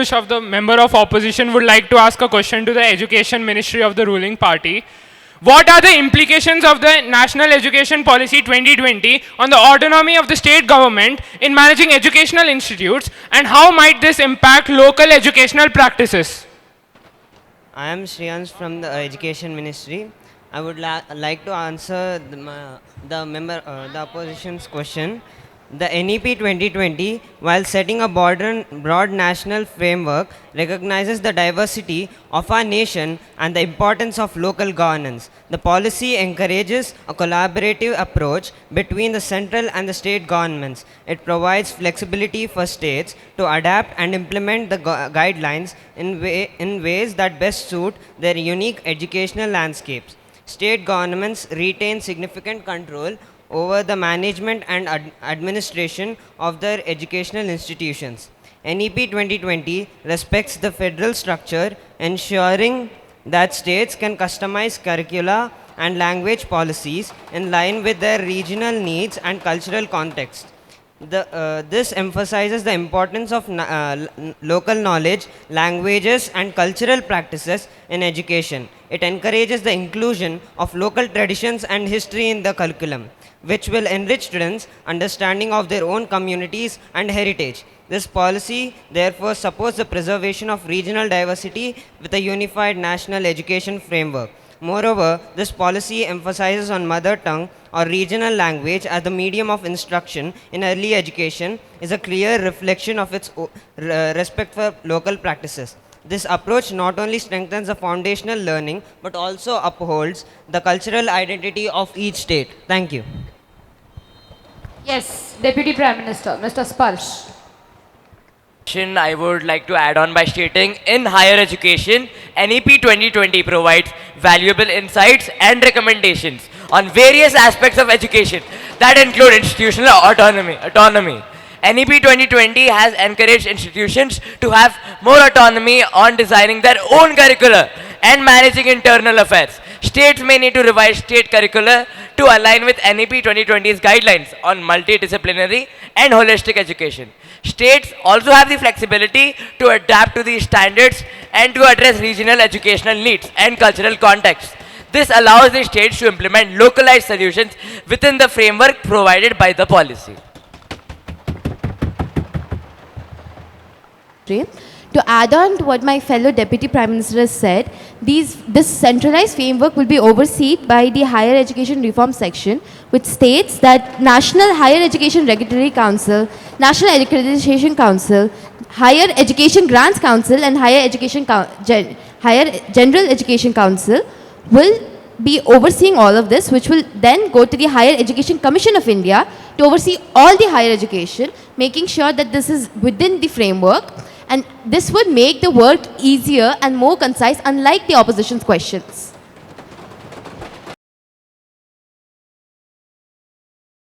Piyush of the member of opposition would like to ask a question to the Education Ministry of the ruling party. What are the implications of the National Education Policy 2020 on the autonomy of the state government in managing educational institutes, and how might this impact local educational practices? I am Shriyansh from the Education Ministry. I would like to answer the opposition's question. The NEP 2020, while setting a broad national framework, recognizes the diversity of our nation and the importance of local governance. The policy encourages a collaborative approach between the central and the state governments. It provides flexibility for states to adapt and implement the guidelines in ways that best suit their unique educational landscapes. State governments retain significant control over the management and administration of their educational institutions. NEP 2020 respects the federal structure, ensuring that states can customize curricula and language policies in line with their regional needs and cultural context. This emphasizes the importance of local knowledge, languages, and cultural practices in education. It encourages the inclusion of local traditions and history in the curriculum, which will enrich students' understanding of their own communities and heritage. This policy, therefore, supports the preservation of regional diversity with a unified national education framework. Moreover, this policy emphasizes on mother tongue or regional language as the medium of instruction in early education is a clear reflection of its respect for local practices. This approach not only strengthens the foundational learning but also upholds the cultural identity of each state. Thank you. Yes, Deputy Prime Minister, Mr. Sparsh. I would like to add on by stating, in higher education, NEP 2020 provides valuable insights and recommendations on various aspects of education that include institutional autonomy. NEP 2020 has encouraged institutions to have more autonomy on designing their own curricula and managing internal affairs. States may need to revise state curricula to align with NEP 2020's guidelines on multidisciplinary and holistic education. States also have the flexibility to adapt to these standards and to address regional educational needs and cultural contexts. This allows the states to implement localized solutions within the framework provided by the policy. To add on to what my fellow Deputy Prime Minister has said, this centralized framework will be overseen by the Higher Education Reform Section, which states that National Higher Education Regulatory Council, National Accreditation Council, Higher Education Grants Council, and Higher General Education Council will be overseeing all of this, which will then go to the Higher Education Commission of India to oversee all the higher education, making sure that this is within the framework. And this would make the work easier and more concise, unlike the opposition's questions.